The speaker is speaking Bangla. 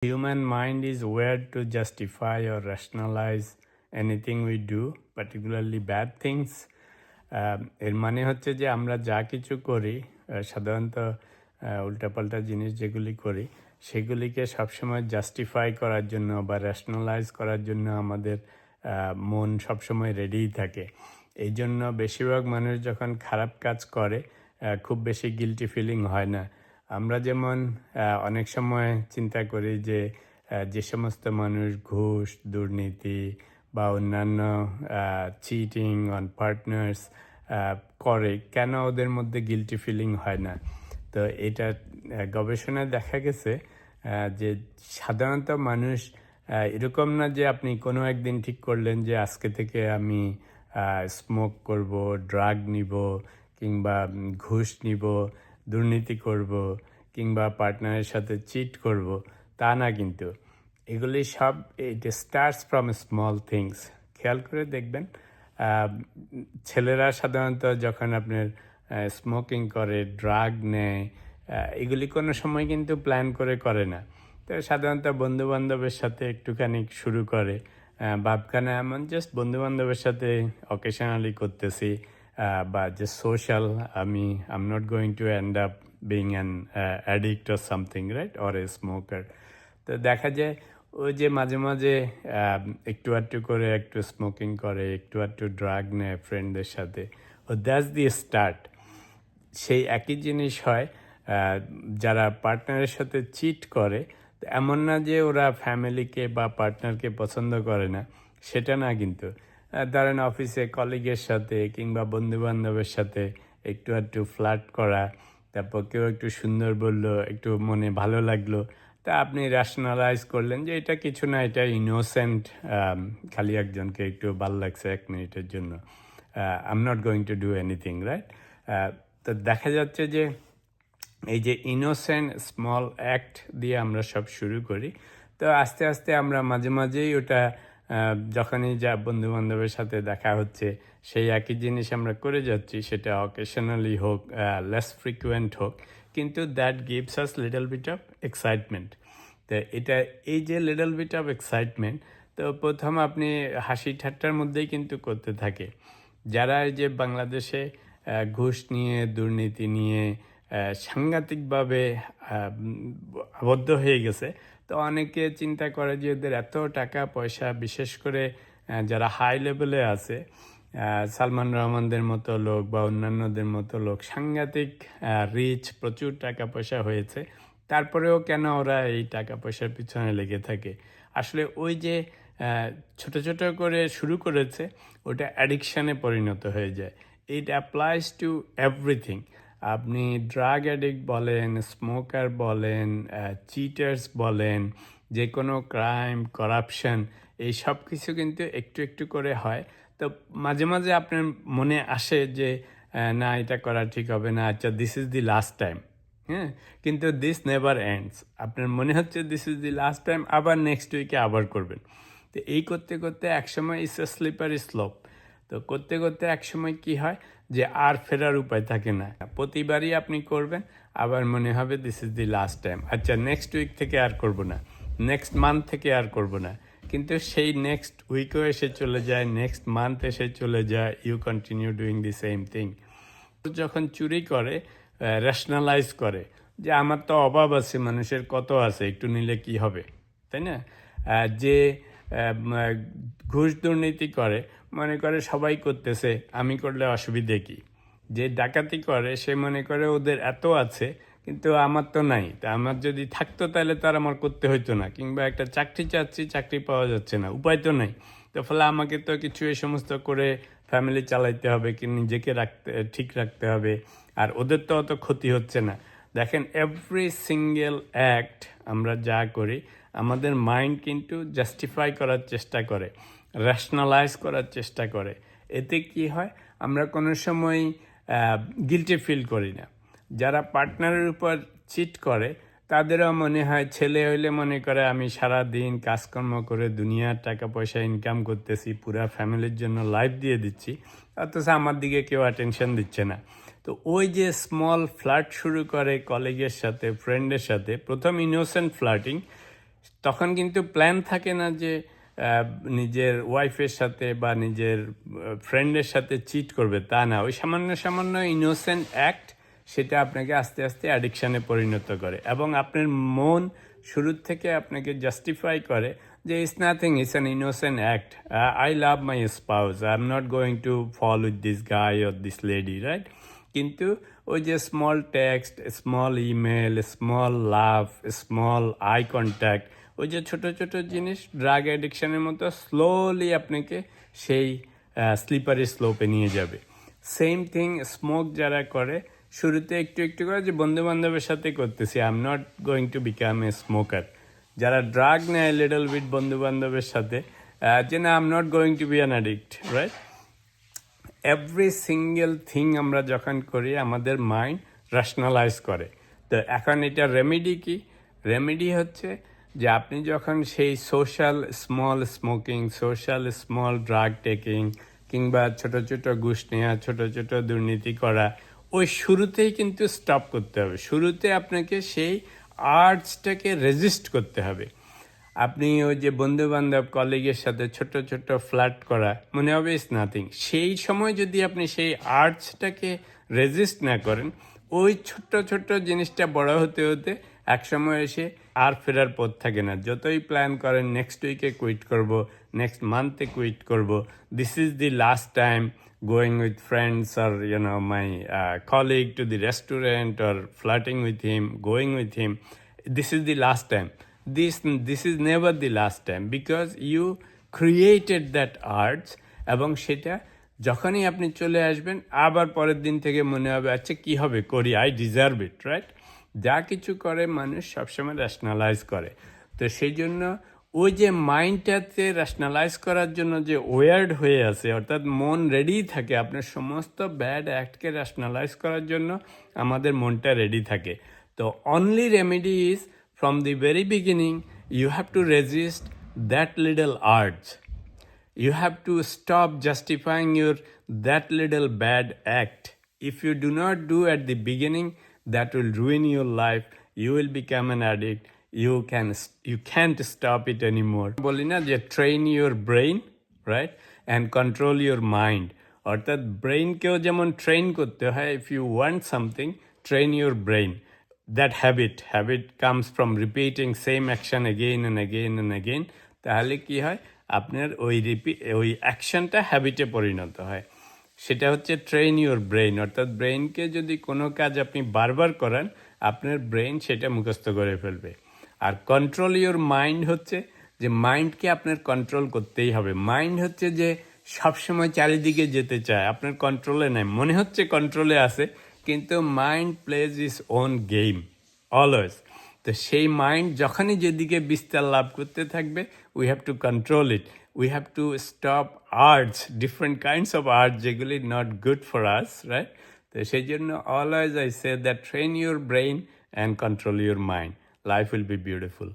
Human mind is wired to justify or rationalize anything we do, particularly bad things. এর মানে হচ্ছে যে আমরা যা কিছু করি সাধারণত উল্টাপাল্টা জিনিস যেগুলি করি সেগুলিকে সবসময় জাস্টিফাই করার জন্য বা রেশনালাইজ করার জন্য আমাদের মন সবসময় রেডিই থাকে। এই জন্য বেশিরভাগ মানুষ যখন খারাপ কাজ করে খুব বেশি গিল্টি ফিলিং হয় না। আমরা যেমন অনেক সময় চিন্তা করি যে যে সমস্ত মানুষ ঘুষ, দুর্নীতি বা অন্যান্য চিটিং অন পার্টনার্স করে, কেন ওদের মধ্যে গিল্টি ফিলিং হয় না? তো এটা গবেষণায় দেখা গেছে যে সাধারণত মানুষ এরকম না যে আপনি কোনো একদিন ঠিক করলেন যে আজকে থেকে আমি স্মোক করব, ড্রাগ নিব, কিংবা ঘুষ নিব, দুর্নীতি করব, কিংবা পার্টনারের সাথে চিট করব, তা না। কিন্তু এগুলি সব it starts from small things. খেয়াল করে দেখবেন ছেলেরা সাধারণত যখন আপনার স্মোকিং করে, ড্রাগ নেয়, এগুলি কোনো সময় কিন্তু প্ল্যান করে না। তো সাধারণত বন্ধুবান্ধবের সাথে একটুখানি শুরু করে, ভাবখানা এমন জাস্ট বন্ধুবান্ধবের সাথে অকেশনালি করতেছি বা যে social, I'm not going to end up being an addict or something, right, or a smoker. তো দেখা যায় ওই যে মাঝে মাঝে একটু আধটু করে একটু স্মোকিং করে, একটু আধটু ড্রাগ নেয় ফ্রেন্ডদের সাথে, ও দ্যাটস দি স্টার্ট। সেই একই জিনিস হয় যারা পার্টনারের সাথে চিট করে। এমন না যে ওরা ফ্যামিলিকে বা পার্টনারকে পছন্দ করে না, সেটা না। কিন্তু ধরেন অফিসে কলিগের সাথে কিংবা বন্ধুবান্ধবের সাথে একটু একটু ফ্লার্ট করা, তারপর কেউ একটু সুন্দর বললো, একটু মনে ভালো লাগলো, তা আপনি র্যাশনালাইজ করলেন যে এটা কিছু না, এটা ইনোসেন্ট, খালি একজনকে একটু ভালো লাগছে 1 মিনিটের জন্য, I'm not going to do anything, right? তো দেখা যাচ্ছে যে এই যে ইনোসেন্ট স্মল অ্যাক্ট দিয়ে আমরা সব শুরু করি। তো আস্তে আস্তে আমরা মাঝে মাঝেই ওটা যখনই যা বন্ধুবান্ধবের সাথে দেখা হচ্ছে সেই একই জিনিস আমরা করে যাচ্ছি, সেটা অকেশনালি হোক, লেস ফ্রিকুয়েন্ট হোক, কিন্তু that gives us little bit of excitement. তো এটা এই যে লিটল বিট অফ এক্সাইটমেন্ট, তো প্রথম আপনি হাসি ঠাট্টার মধ্যেই কিন্তু করতে থাকে। যারা এই যে বাংলাদেশে ঘুষ নিয়ে, দুর্নীতি নিয়ে সাংঘাতিকভাবে আবদ্ধ হয়ে গেছে, তো অনেকে চিন্তা করে যে এদের এত টাকা পয়সা, বিশেষ করে যারা হাই লেভেলে আছে, সালমান রহমানদের মতো লোক বা অন্যান্যদের মতো লোক, সাংঘাতিক রিচ, প্রচুর টাকা পয়সা হয়েছে, তারপরেও কেন ওরা এই টাকা পয়সার পিছনে লেগে থাকে? আসলে ওই যে ছোট ছোট করে শুরু করেছে, ওটা অ্যাডিকশানে পরিণত হয়ে যায়। ইট অ্যাপ্লাইজ টু এভরিথিং। আপনি ড্রাগ অ্যাডিক্ট বলেন, স্মোকার বলেন, চিটার্স বলেন, যে কোনো ক্রাইম, করাপশন, এই সব কিছু কিন্তু একটু একটু করে হয়। তো মাঝে মাঝে আপনার মনে আসে যে না, এটা করা ঠিক হবে না, আচ্ছা this is the last time. হ্যাঁ, কিন্তু দিস নেভার এন্ডস। আপনার মনে হচ্ছে this is the last time, আবার নেক্সট উইকে আবার করবেন। তো এই করতে করতে একসময় ইটস এ স্লিপারি স্লোপ। তো করতে করতে একসময় কি হয় যে আর ফেরার উপায় থাকে না। প্রতিবারই আপনি করবেন, আবার মনে হবে this is the last time, আচ্ছা নেক্সট উইক থেকে আর করব না, নেক্সট মান্থ থেকে আর করব না। কিন্তু সেই নেক্সট উইকও এসে চলে যায়, নেক্সট মান্থ এসে চলে যায়, you continue doing the same thing. যখন চুরি করে, রেশনালাইজ করে যে আমার তো অভাব আছে, মানুষের কত আছে, একটু নিলে কি হবে, তাই না? যে ঘুষ দুর্নীতি করে, মনে করে সবাই করতেছে, আমি করলে অসুবিধে কি? যে ডাকাতি করে সে মনে করে ওদের এত আছে, কিন্তু আমার তো নাই, তা আমার যদি থাকতো তাহলে তো আর আমার করতে হইতো না। কিংবা একটা চাকরি চাচ্ছি, চাকরি পাওয়া যাচ্ছে না, উপায় তো নাই, তো ফলে আমাকে তো কিছু এই সমস্ত করে ফ্যামিলি চালাইতে হবে, কি নিজেকে ঠিক রাখতে হবে, আর ওদের তো অত ক্ষতি হচ্ছে না। দেখেন, এভরি সিঙ্গেল অ্যাক্ট আমরা যা করি, আমাদের মাইন্ড কিন্তু জাস্টিফাই করার চেষ্টা করে, রেশনালাইজ করার চেষ্টা করে। এতে কি হয়, আমরা কোনো সময় গিল্টি ফিল করি না। যারা পার্টনারের উপর চিট করে, তাদেরও মনে হয়, ছেলে হইলে মনে করে আমি সারা দিন কাজকর্ম করে দুনিয়ার টাকা পয়সা ইনকাম করতেছি, পুরা ফ্যামিলির জন্য লাইফ দিয়ে দিচ্ছি, অথচ আমার দিকে কেউ অ্যাটেনশন দিচ্ছে না। তো ওই যে স্মল ফ্লার্ট শুরু করে কলিগের সাথে, ফ্রেন্ডের সাথে, প্রথম ইনোসেন্ট ফ্লার্টিং, তখন কিন্তু প্ল্যান থাকে না যে নিজের ওয়াইফের সাথে বা নিজের ফ্রেন্ডের সাথে চিট করবে, তা না। ওই সামান্য সামান্য ইনোসেন্ট অ্যাক্ট সেটা আপনাকে আস্তে আস্তে অ্যাডিকশানে পরিণত করে, এবং আপনার মন শুরুর থেকে আপনাকে জাস্টিফাই করে যে it's nothing, it's an innocent act, I love my spouse, I am not going to fall with this guy or this lady, right? কিন্তু ওই যে small text, small email, small love, small eye contact, ওই যে ছোট ছোট জিনিস ড্রাগ অ্যাডিকশানের মতো স্লোলি আপনাকে সেই স্লিপারি স্লোপে নিয়ে যাবে। সেম থিং স্মোক যারা করে শুরুতে একটু একটু করে, যে বন্ধু বান্ধবের সাথে করতেছি, I am not going to become a smoker. যারা ড্রাগ নেয় লিটল বিট বন্ধু বান্ধবের সাথে, যে না, I am not going two be an addict, right? Every single thing আমরা যখন করি আমাদের মাইন্ড রেশনালাইজ করে। তো এখন এটা রেমেডি কি? রেমেডি হচ্ছে যে আপনি যখন সেই social small smoking, social small drug taking, কিংবা ছোট ছোট ঘুষ নেওয়া, ছোট ছোট দুর্নীতি করা, ওই শুরুতেই কিন্তু স্টপ করতে হবে। শুরুতে আপনাকে সেই আর্টসটাকে রেজিস্ট করতে হবে। আপনি ওই যে বন্ধু বান্ধব কলিগের সাথে ছোট ছোট ফ্ল্যাট করা, মনে হবে ইস নাথিং। সেই সময় যদি আপনি সেই আর্টসটাকে রেজিস্ট না করেন, ওই ছোট্ট ছোট্ট জিনিসটা বড় হতে হতে একসময় এসে আর ফেরার পথ থাকে না। যতই প্ল্যান করেন নেক্সট উইকে কুইট করব, নেক্সট মান্থে কুইট করব, this is the last time going with friends or my colleague to the restaurant or flirting with him, going with him, this is the last time. This is never the last time, because you created that urge, এবং সেটা যখনই আপনি চলে আসবেন আবার পরের দিন থেকে মনে হবে আচ্ছা কি হবে, করি, আই ডিজার্ভ ইট, রাইট? যা কিছু করে মানুষ সবসময় রেশনালাইজ করে। তো সেই জন্য ওই যে মাইন্ডটাতে রেশনালাইজ করার জন্য যে ওয়ার্ড হয়ে আছে, অর্থাৎ মন রেডি থাকে আপনার সমস্ত ব্যাড অ্যাক্টকে রেশনালাইজ করার জন্য, আমাদের মনটা রেডি থাকে। তো only remedy is from the very beginning you have to resist that little urge. You have to stop justifying that little bad act. If you do not do at the beginning, that will ruin your life. You will become an addict. You can't stop it anymore. বলি না যে train your brain, right? And control your mind. অর্থাৎ ব্রেইনকেও যেমন ট্রেন করতে হয়, if you want something, train your brain. That habit comes from repeating same action again and again and again. তাহলে কি হয়, আপনার ওই অ্যাকশনটা হ্যাবিটে পরিণত হয়। সেটা হচ্ছে ট্রেন ইউর ব্রেইন। অর্থাৎ ব্রেইনকে যদি কোনো কাজ আপনি বারবার করান, আপনার ব্রেইন সেটা মুখস্থ করে ফেলবে। আর কন্ট্রোল ইউর মাইন্ড হচ্ছে যে মাইন্ডকে আপনার কন্ট্রোল করতেই হবে। মাইন্ড হচ্ছে যে সবসময় চারিদিকে যেতে চায়, আপনার কন্ট্রোলে নেই। মনে হচ্ছে কন্ট্রোলে আছে, কিন্তু mind plays is own game always. তো সেই মাইন্ড যখনই যেদিকে বিস্তার লাভ করতে থাকবে, we have to control it. We have to stop arts, different kinds of art, যেগুলি not good for us, right? তো সেই জন্য always I say that train your brain and control your mind. Life will be beautiful.